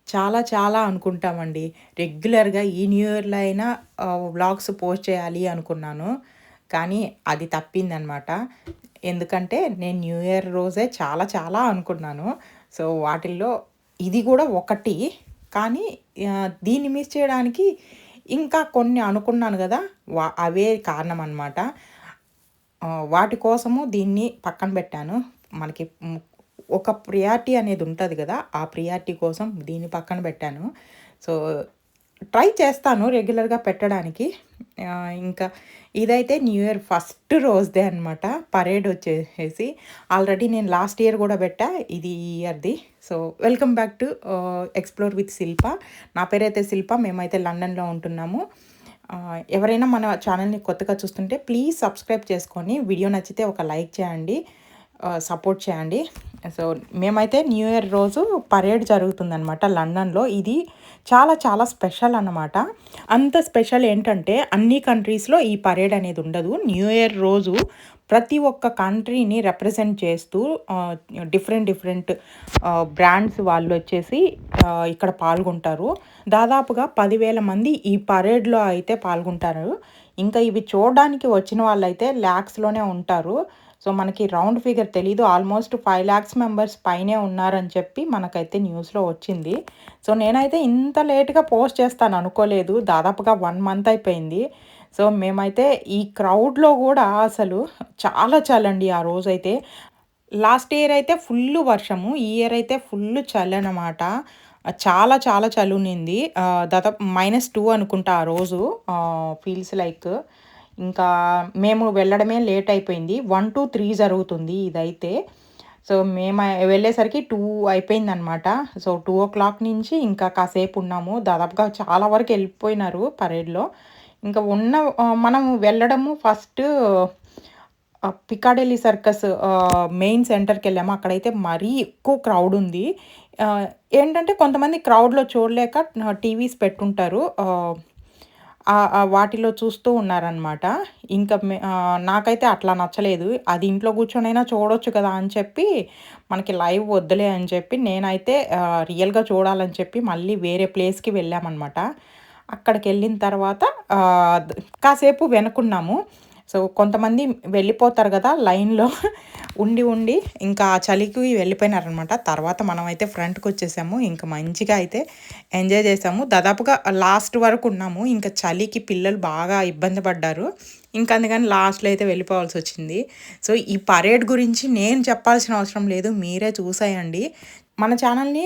చాలా చాలా అనుకుంటామండి. రెగ్యులర్‌గా ఈ న్యూ ఇయర్‌లో అయినా వ్లాగ్స్ పోస్ట్ చేయాలి అనుకున్నాను. కానీ అది తప్పిందనమాట. ఎందుకంటే నేను న్యూ ఇయర్ రోజే చాలా చాలా అనుకున్నాను. సో, వాటిల్లో ఇది గూడా ఒకటి. కానీ దీన్ని మిస్ చేయడానికి ఇంకా కొన్ని అనుకున్నాను గదా! అవే కారణమనమాట. వాటి కోసము దీన్ని పక్కన బెట్టాను. మనకి ఒక ప్రియారిటీ అనేది ఉంటది గదా! ఆ ప్రియారిటీ కోసం దీన్ని పక్కన బెట్టాను. సో, ట్రై చేస్తాను రెగ్యులర్‌గా పెట్టడానికి. ఇంకా ఇదైతే న్యూ ఇయర్ ఫస్ట్ రోజుదే అనమాట. పరేడొచ్చేసేసి ఆల్రెడీ నేను లాస్ట్ ఇయర్ గూడా బెట్టా. ఇది ఈ ఇయర్‌ది. So, welcome back to explore with Shilpa. నా పేరైతే శిల్ప. మేమైతే లండన్‌లో ఉంటున్నాము. ఎవరైనా మన ఛానల్‌ని కొత్తగా చూస్తుంటే ప్లీజ్ సబ్స్క్రైబ్ చేసుకొని, వీడియో నచ్చితే ఒక లైక్ చేయండి. సపోర్ట్ చేయండి. సో, మేమైతే న్యూ ఇయర్ రోజు పరేడ్ జరుగుతుందనమాట లండన్‌లో. ఇది చాలా చాలా స్పెషల్ అన్నమాట. అంత స్పెషల్ ఏంటంటే అన్ని కంట్రీస్‌లో ఈ పరేడ్ అనేది ఉండదు. న్యూ ఇయర్ రోజు ప్రతి ఒక్క కంట్రీని రిప్రజెంట్ చేస్తూ డిఫరెంట్ డిఫరెంట్ బ్రాండ్స్ వాళ్ళొచ్చేసి ఇక్కడ పాల్గొంటారు. దాదాపుగా 10,000 మంది ఈ పరేడ్‌లో అయితే పాల్గొంటారు. ఇంకా ఇవి చూడడానికి వచ్చిన వాళ్ళైతే లాక్స్‌లోనే ఉంటారు. సో, మనకి రౌండ్ ఫిగర్ తెలీదు. ఆల్మోస్ట్ 5,00,000 మెంబర్స్ పైనే ఉన్నారని చెప్పి మనకైతే న్యూస్‌లో వచ్చింది. సో, నేనైతే ఇంత లేట్‌గా పోస్ట్ చేస్తాననుకోలేదు. దాదాపుగా 1 మంత్ అయిపోయింది. సో, మేమైతే ఈ క్రౌడ్‌లో గూడా అసలు చాలా చలండి ఆ రోజైతే. లాస్ట్ ఇయర్ అయితే ఫుల్లు వర్షము. ఈ ఇయర్ అయితే ఫుల్లు చలనమాట. చాలా చాలా చలునింది. దాదాపు -2 అనుకుంటా ఆ రోజు. Feels like. ఇంకా మేము వెళ్ళడమే లేట్ అయిపోయింది. 1-3 జరుగుతుంది ఇదైతే. సో, మేము వెళ్ళేసరికి 2 అయిపోయిందనమాట. సో, 2:00 నుంచి ఇంకా కాసేపున్నాము. దాదాపుగా చాలా వరకు ఎళ్ళిపోయినారు పరేడ్‌లో. ఇంకా మనం వెళ్ళడము ఫస్ట్ పికాడెల్లి సర్కస్ మెయిన్ సెంటర్‌కెళ్ళాము. అక్కడైతే మరీ ఎక్కువ క్రౌడుంది. ఏంటంటే కొంతమంది క్రౌడ్‌లో చూడలేక టీవీస్ పెట్టుంటారు. వాటిలో చూస్తూ ఉన్నారనమాట. నాకైతే అట్లా నచ్చలేదు. అది ఇంట్లో కూర్చొనైనా చూడొచ్చు కదా! అని చెప్పి మనకి లైవ్ వద్దులే అని చెప్పి నేనైతే రియల్‌గా చూడాలని చెప్పి మళ్ళీ వేరే ప్లేస్‌కి వెళ్ళామనమాట. అక్కడికెళ్ళిన తర్వాత కాసేపు వెనకున్నాము. సో, కొంతమంది వెళ్ళిపోతారు గదా! లైన్‌లో ఉండి ఇంకా ఆ చలికి వెళ్ళిపోయినారనమాట. తర్వాత మనమైతే ఫ్రంట్‌కొచ్చేసాము. ఇంక మంచిగా అయితే ఎంజాయ్ చేసాము. దాదాపుగా లాస్ట్ వరకున్నాము. ఇంక చలికి పిల్లలు బాగా ఇబ్బంది పడ్డారు. అందుకని లాస్ట్‌లో అయితే వెళ్ళిపోవాల్సొచ్చింది. సో, ఈ పరేడ్ గురించి నేను చెప్పాల్సిన అవసరం లేదు. మీరే చూసేయండి. మన ఛానల్‌ని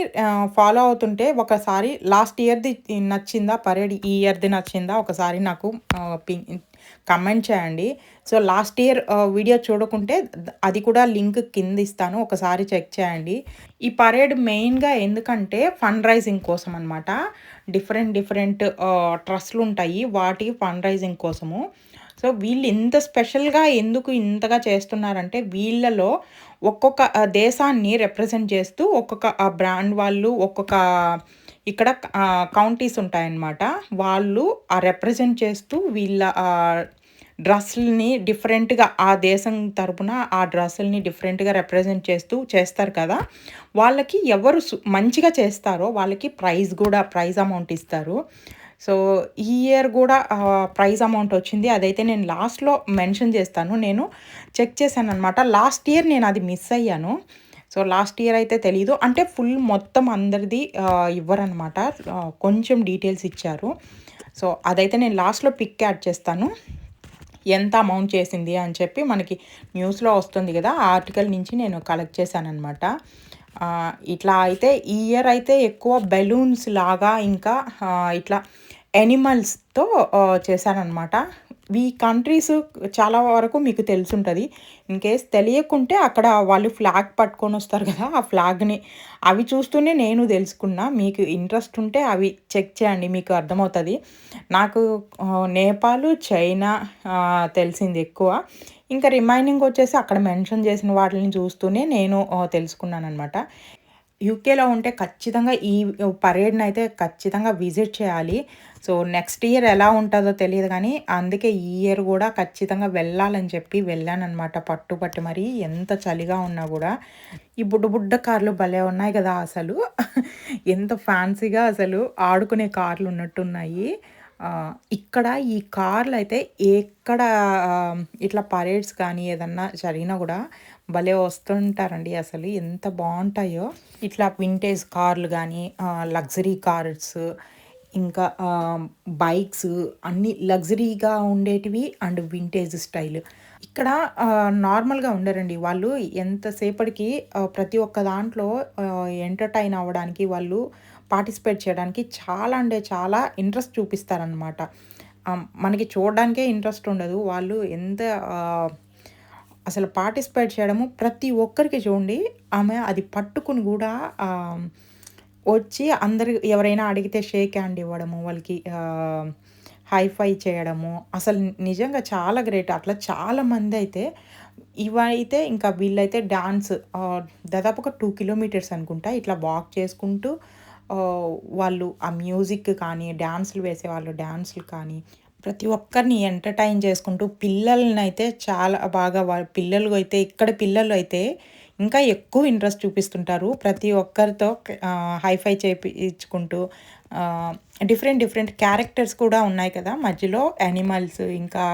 ఫాలో అవుతుంటే ఒకసారి లాస్ట్ ఇయర్‌ది నచ్చిందా పరేడ్, ఈ ఇయర్‌ది నచ్చిందా ఒకసారి నాకు ఆహ్, పి కమెంట్ చేయండి. సో, లాస్ట్ ఇయర్ వీడియో చూడకుంటే అది కూడా లింక్ కింద ఇస్తాను. ఒకసారి చెక్ చేయండి. ఈ పరేడ్ మెయిన్‌గా ఎందుకంటే ఫండ్ రైజింగ్ కోసం అనమాట. డిఫరెంట్ డిఫరెంట్ ట్రస్ట్‌లుంటాయి. వాటి ఫండ్ రైజింగ్ కోసము. సో, వీళ్ళు ఇంత స్పెషల్‌గా ఎందుకు ఇంతగా చేస్తున్నారంటే వీళ్ళలో ఒక్కొక్క దేశాన్ని రిప్రజెంట్ చేస్తూ ఒక్కొక్క బ్రాండ్ వాళ్ళు ఒక్కొక్క ఇక్కడ కౌంటీస్ ఉంటాయన్నమాట. వాళ్ళు రిప్రజెంట్ చేస్తూ వీళ్ళ డ్రెస్‌లని డిఫరెంట్‌గా ఆ దేశం తరపున ఆ డ్రెస్సుల్ని డిఫరెంట్‌గా రిప్రజెంట్ చేస్తూ చేస్తారు కదా! వాళ్ళకి ఎవరు మంచిగా చేస్తారో వాళ్ళకి ప్రైజ్ అమౌంట్ ఇస్తారు. సో, ఈ ఇయర్ గూడా ప్రైజ్ అమౌంట్ వచ్చింది. అదైతే నేను లాస్ట్‌లో మెన్షన్ చేస్తాను. నేను చెక్ చేశాననమాట. లాస్ట్ ఇయర్ నేనది మిస్ అయ్యాను. సో, లాస్ట్ ఇయర్ అయితే తెలీదు. అంటే ఫుల్ మొత్తం అందరిది ఇవ్వరనమాట. కొంచెం డీటెయిల్స్ ఇచ్చారు. సో, అదైతే నేను లాస్ట్‌లో పిక్ యాడ్ చేస్తాను. ఎంత అమౌంట్ చేసింది అని చెప్పి మనకి న్యూస్‌లో వస్తుంది గదా! ఆ ఆర్టికల్ నుంచి నేను కలెక్ట్ చేశాననమాట. ఇట్లా అయితే ఈ ఇయర్ అయితే ఎక్కువ బెలూన్స్ లాగా ఇంకా ఇట్లా యానిమల్స్‌తో చేశారనమాట. ఈ కంట్రీస్ చాలా వరకు మీకు తెలిసుంటది. ఇన్‌కేస్ తెలియకుంటే అక్కడ వాళ్ళు ఫ్లాగ్ పట్టుకొనొస్తారు గదా! ఆ ఫ్లాగ్‌ని అవి చూస్తూనే నేను తెలుసుకున్నా. మీకు ఇంట్రెస్ట్ ఉంటే అవి చెక్ చేయండి. మీకు అర్థమవుతది. నాకు నేపాలు, చైనా తెలిసింది ఎక్కువ. ఇంకా రిమైనింగ్ వచ్చేసి అక్కడ మెన్షన్ చేసిన వాటిలిని చూస్తూనే నేను తెలుసుకున్నాననమాట. యూకేలో ఉంటే ఖచ్చితంగా ఈ పరేడ్‌నయితే ఖచ్చితంగా విజిట్ చేయాలి. సో, నెక్స్ట్ ఇయర్ ఎలా ఉంటదో తెలీదు గానీ, అందుకే ఈ ఇయర్ గూడా ఖచ్చితంగా వెళ్ళాలని చెప్పి వెళ్ళాననమాట పట్టుబట్టి మరీ. ఎంత చలిగా ఉన్నా గూడా. ఈ బుడ్డ బుడ్డ కార్లు భలే ఉన్నాయి గదా అసలు. ఎంత ఫ్యాన్సీగా అసలు ఆడుకునే కార్లున్నట్టున్నాయి. ఇక్కడ ఈ కార్లయితే ఎక్కడ ఇట్లా పరేడ్స్ కానీ ఏదన్నా జరిగినా గూడా భలే వస్తుంటారండి అసలు. ఎంత బావుంటాయో. ఇట్లా వింటేజ్ కార్లు గానీ, లగ్జరీ కార్స్, ఇంకా బైక్స్ అన్నీ లగ్జరీగా ఉండేటివి అండ్ వింటేజ్ స్టైల్. ఇక్కడ నార్మల్‌గా ఉండరండి. వాళ్ళు ఎంతసేపటికి ప్రతి ఒక్క దాంట్లో ఎంటర్‌టైన్ అవ్వడానికి వాళ్ళు పార్టిసిపేట్ చేయడానికి చాలా అంటే చాలా ఇంట్రెస్ట్ చూపిస్తారనమాట. మనకి చూడడానికే ఇంట్రెస్ట్ ఉండదు. వాళ్ళు ఎంత ఆహ్, అసలు పార్టిసిపేట్ చేయడము ప్రతి ఒక్కరికి చూడండి ఆమె అది పట్టుకొని గూడా వచ్చి అందరు ఎవరైనా అడిగితే షేక్ హ్యాండ్ ఇవ్వడము, వాళ్ళకి హై ఫై చేయడము. అసలు నిజంగా చాలా గ్రేట్. అట్లా చాలామందయితే ఇవైతే ఇంకా వీళ్ళైతే డాన్స్ దాదాపుగా 2 కిలోమీటర్స్ అనుకుంటా. ఇట్లా వాక్ చేసుకుంటూ వాళ్ళు ఆ మ్యూజిక్ కానీ, డాన్సులు వేసేవాళ్ళు డాన్సులు కానీ, ప్రతి ఒక్కరిని ఎంటర్‌టైన్ చేసుకుంటూ పిల్లలనైతే చాలా బాగా పిల్లలు అయితే ఇక్కడ పిల్లలు అయితే ఇంకా ఎక్కువ ఇంట్రెస్ట్ చూపిస్తుంటారు. ప్రతి ఒక్కరితో హై ఫై చేపిచ్చుకుంటూ డిఫరెంట్ డిఫరెంట్ క్యారెక్టర్స్ కూడా ఉన్నాయి కదా మధ్యలో యానిమల్స్ ఇంకా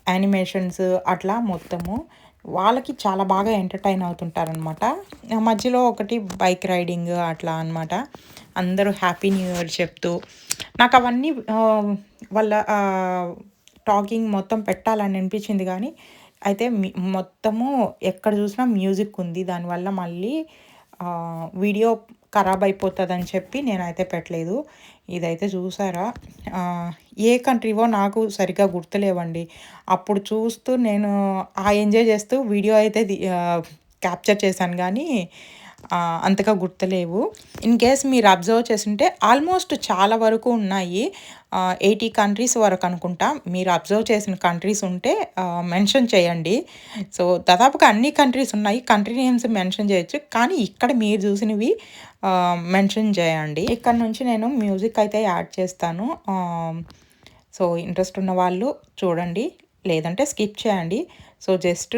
యానిమేషన్స్ అట్లా మొత్తము. వాళ్ళకి చాలా బాగా ఎంటర్‌టైన్ అవుతుంటారనమాట. మధ్యలో ఒకటి బైక్ రైడింగ్ అట్లా అనమాట. అందరూ హ్యాపీ న్యూ ఇయర్ చెప్తూ నాకవన్నీ వాళ్ళ టాకింగ్ మొత్తం పెట్టాలని అనిపించింది గానీ, అయితే మొత్తము ఎక్కడ చూసినా మ్యూజిక్ ఉంది. దానివల్ల మళ్ళీ వీడియో ఖరాబ్ అయిపోతదని చెప్పి నేనైతే పెట్టలేదు. ఇదైతే చూసారా ఏ కంట్రీవో నాకు సరిగ్గా గుర్తులేవండి. అప్పుడు చూస్తూ నేను ఎంజాయ్ చేస్తూ వీడియో అయితే క్యాప్చర్ చేశాను గానీ అంతగా గుర్తులేవు. ఇన్‌కేస్ మీరు అబ్జర్వ్ చేసుంటే ఆల్మోస్ట్ చాలా వరకు ఉన్నాయి. 80 కంట్రీస్ వరకు అనుకుంటా. మీరు అబ్జర్వ్ చేసిన కంట్రీస్ ఉంటే మెన్షన్ చేయండి. సో, దాదాపుగా అన్ని కంట్రీస్ ఉన్నాయి. కంట్రీ నేమ్స్ మెన్షన్ చేయొచ్చు. కానీ ఇక్కడ మీరు చూసినవి మెన్షన్ చేయండి. ఇక్కడ నుంచి నేను మ్యూజిక్ అయితే యాడ్ చేస్తాను. సో, ఇంట్రెస్ట్ ఉన్న వాళ్ళు చూడండి. లేదంటే స్కిప్ చేయండి. సో, జస్ట్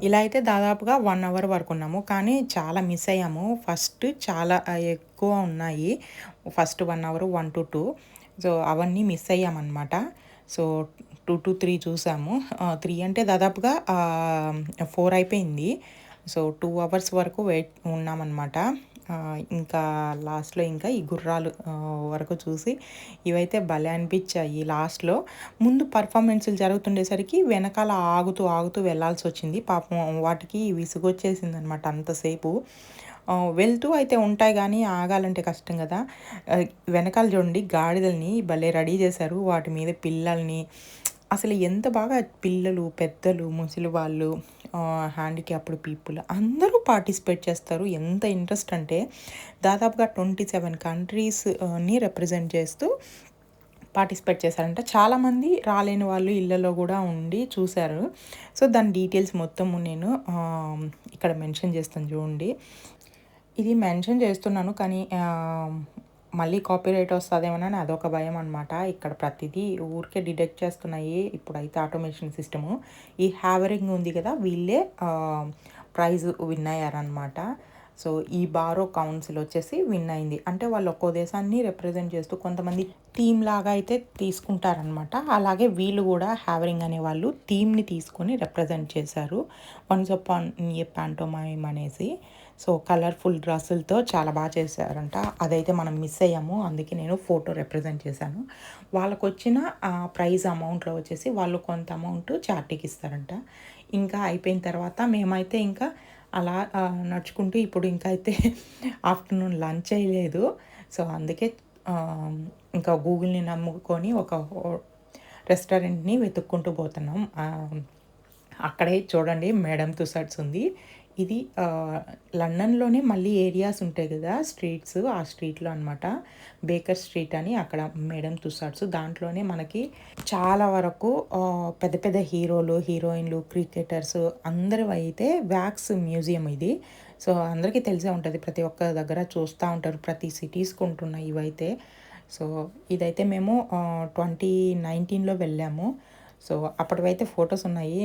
ఇలా అయితే దాదాపుగా 1 అవర్ వరకు ఉన్నాము. కానీ చాలా మిస్ అయ్యాము. ఫస్ట్ చాలా ఎక్కువ ఉన్నాయి. ఫస్ట్ 1 అవర్ 1-2 సో, అవన్నీ మిస్ అయ్యామనమాట. సో, 2-3 చూసాము. 3 అంటే దాదాపుగా 4 అయిపోయింది. సో, 2 అవర్స్ వరకు ఉన్నామనమాట. ఇంకా లాస్ట్‌లో ఇంకా ఈ గుర్రాలు వరకు చూసి ఇవైతే భలే అనిపిచ్చాయి లాస్ట్‌లో. ముందు పెర్ఫార్మన్స్‌లు జరుగుతుండేసరికి వెనకాల ఆగుతూ, ఆగుతూ వెళ్ళాల్సొచ్చింది. పాపం వాటికి విసుగొచ్చేసిందనమాట అంతసేపు. వెళ్తూ అయితే ఉంటాయి గానీ ఆగాలంటే కష్టం గదా! వెనకాల చూడండి గాడిదలని భలే రెడీ చేశారు. వాటి మీద పిల్లల్ని అసలు ఎంత బాగా పిల్లలు, పెద్దలు, ముసలి వాళ్ళు, హ్యాండిక్యాప్డ్ పీపుల్ అందరూ పార్టిసిపేట్ చేస్తారు. ఎంత ఇంట్రెస్ట్ అంటే దాదాపుగా 27 కంట్రీస్ ని రిప్రజెంట్ చేస్తూ పార్టిసిపేట్ చేశారంట. చాలామంది రాలేని వాళ్ళు ఇళ్ళలో గూడా ఉండి చూశారు. సో, దాని డీటెయిల్స్ మొత్తము నేను ఇక్కడ మెన్షన్ చేస్తాను చూడండి. ఇది మెన్షన్ చేస్తున్నాను కానీ మళ్ళీ కాపీరైట్ వస్తదేమోనని అదొక భయం అనమాట. ఇక్కడ ప్రతిదీ ఊరికే డిటెక్ట్ చేస్తున్నాయి. ఇప్పుడైతే ఆటోమేషన్ సిస్టము. ఈ హ్యావరింగ్ ఉంది కదా! వీళ్ళే ప్రైజ్ విన్ అయ్యారనమాట. సో, ఈ బారో కౌన్సిల్ వచ్చేసి విన్ అయింది. అంటే వాళ్ళు ఒక్కో దేశాన్ని రిప్రజెంట్ చేస్తూ కొంతమంది థీమ్ లాగా అయితే తీసుకుంటారనమాట. అలాగే వీళ్ళు కూడా హ్యావరింగ్ అనేవాళ్ళు థీమ్‌ని తీసుకొని రిప్రజెంట్ చేశారు. వన్స్ అపాన్ ఎ పాంటోమైమ్ అనేసి. సో, కలర్‌ఫుల్ డ్రెస్సులతో చాలా చేశారంట. అదైతే మనం మిస్ అయ్యాము. అందుకే నేను ఫోటో రిప్రజెంట్ చేశాను. వాళ్ళకొచ్చిన ప్రైజ్ అమౌంట్‌లో వచ్చేసి వాళ్ళు కొంత అమౌంట్ చారిటీకి ఇస్తారంట. ఇంకా అయిపోయిన తర్వాత మేమైతే ఇంకా అలా నడుచుకుంటూ ఇప్పుడు ఇంకా అయితే ఆఫ్టర్‌నూన్ లంచ్ చేయలేదు. సో, అందుకే ఇంకా గూగుల్‌ని నమ్ముకొని ఒక రెస్టారెంట్‌ని వెతుక్కుంటూ పోతున్నాం. అక్కడే చూడండి మేడమ్ తుసాడ్స్ ఉంది. ఇది లండన్‌లోనే మళ్ళీ ఏరియాస్ ఉంటాయి కదా! స్ట్రీట్స్ ఆ స్ట్రీట్‌లో అనమాట. బేకర్ స్ట్రీట్ అని అక్కడ మేడమ్ తుసాడ్స్. దాంట్లోనే మనకి చాలా వరకు పెద్ద పెద్ద హీరోలు, హీరోయిన్‌లు, క్రికెటర్స్ అందరివైతే వ్యాక్స్ మ్యూజియం ఇది. సో, అందరికీ తెలిసే ఉంటది. ప్రతి ఒక్క దగ్గర చూస్తా ఉంటారు. ప్రతి సిటీస్‌కి ఉంటున్నాయి ఇవైతే. సో, ఇదైతే మేము 2019లో వెళ్ళాము. సో, అప్పటివైతే ఫోటోస్ ఉన్నాయి.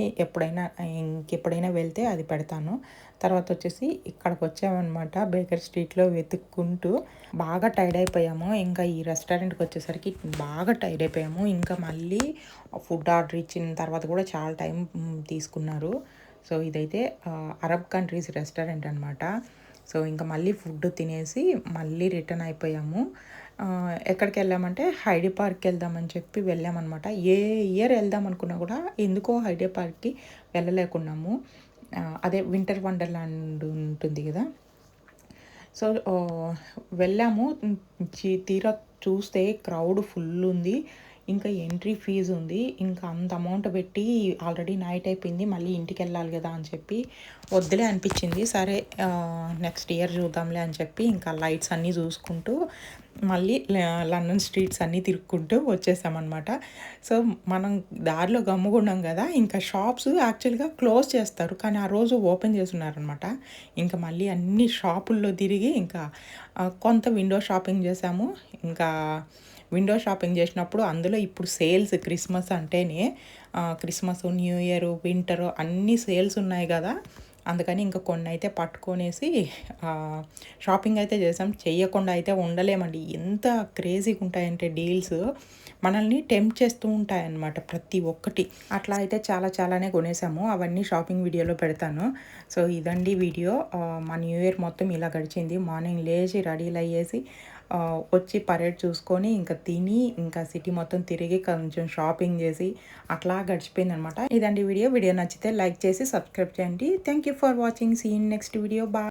ఇంకెప్పుడైనా వెళ్తే అది పెడతాను. తర్వాత వచ్చేసి ఇక్కడికొచ్చామనమాట. బేకర్ స్ట్రీట్‌లో వెతుక్కుంటూ బాగా టైర్డ్ అయిపోయాము. ఇంకా ఈ రెస్టారెంట్‌కి వచ్చేసరికి బాగా టైర్డ్ అయిపోయాము. ఇంకా మళ్ళీ ఫుడ్ ఆర్డర్ ఇచ్చిన తర్వాత కూడా చాలా టైం తీసుకున్నారు. సో, ఇదైతే అరబ్ కంట్రీస్ రెస్టారెంట్ అనమాట. సో, ఇంకా మళ్ళీ ఫుడ్ తినేసి మళ్ళీ రిటర్న్ అయిపోయాము. ఎక్కడికెళ్ళామంటే హైడీ పార్క్‌కి వెళ్దామని చెప్పి వెళ్ళామనమాట. ఏ ఇయర్ వెళ్దాం అనుకున్నా కూడా ఎందుకో హైడీ పార్క్‌కి వెళ్ళలేకున్నాము. అదే వింటర్ వండర్‌లాండ్ ఉంటుంది గదా! సో, వెళ్ళాము. తీరా చూస్తే క్రౌడ్ ఫుల్ ఉంది. ఇంకా ఎంట్రీ ఫీజ్ ఉంది. ఇంకా అంత అమౌంట్ పెట్టి ఆల్రెడీ నైట్ అయిపోయింది. మళ్ళీ ఇంటికెళ్ళాలి గదా అని చెప్పి వద్దులే అనిపించింది. సరే నెక్స్ట్ ఇయర్ చూద్దాంలే అని చెప్పి ఇంకా లైట్స్ అన్నీ చూసుకుంటూ మళ్ళీ లండన్ స్ట్రీట్స్ అన్నీ తిరుక్కుంటూ వచ్చేసామనమాట. సో, మనం దారిలో గమ్ముగున్నాం గదా! ఇంకా షాప్స్ యాక్చువల్‌గా క్లోజ్ చేస్తారు. కానీ ఆ రోజు ఓపెన్ చేసున్నారనమాట. ఇంకా మళ్ళీ అన్ని షాపుల్లో తిరిగి ఇంకా కొంత విండో షాపింగ్ చేసాము. ఇంకా విండో షాపింగ్ చేసినప్పుడు అందులో ఇప్పుడు సేల్స్ క్రిస్మస్ అంటేనే క్రిస్మస్, న్యూ ఇయర్, వింటర్ అన్నీ సేల్స్ ఉన్నాయి గదా! అందుకని ఇంకా కొన్నైతే పట్టుకొనేసి షాపింగ్ అయితే చేసాం. చెయ్యకుండా అయితే ఉండలేమండి. ఎంత క్రేజీగా ఉంటాయంటే డీల్స్ మనల్ని టెంప్ట్ చేస్తూ ఉంటాయన్నమాట ప్రతి ఒక్కటి. అట్లా అయితే చాలానే కొనేసాము. అవన్నీ షాపింగ్ వీడియోలో పెడతాను. సో, ఇదండి వీడియో. మా న్యూ ఇయర్ మొత్తం ఇలా గడిచింది. మార్నింగ్ లేచి రెడీలు అయ్యేసి వచ్చి పరేడ్ చూసుకొని ఇంకా తిని ఇంకా సిటీ మొత్తం తిరిగి కొంచెం షాపింగ్ చేసి అట్లా గడిచిపోయిందనమాట. ఇదండి వీడియో. వీడియో నచ్చితే లైక్ చేసి సబ్స్క్రైబ్ చేయండి. Thank you for watching. See you in next video. Bye.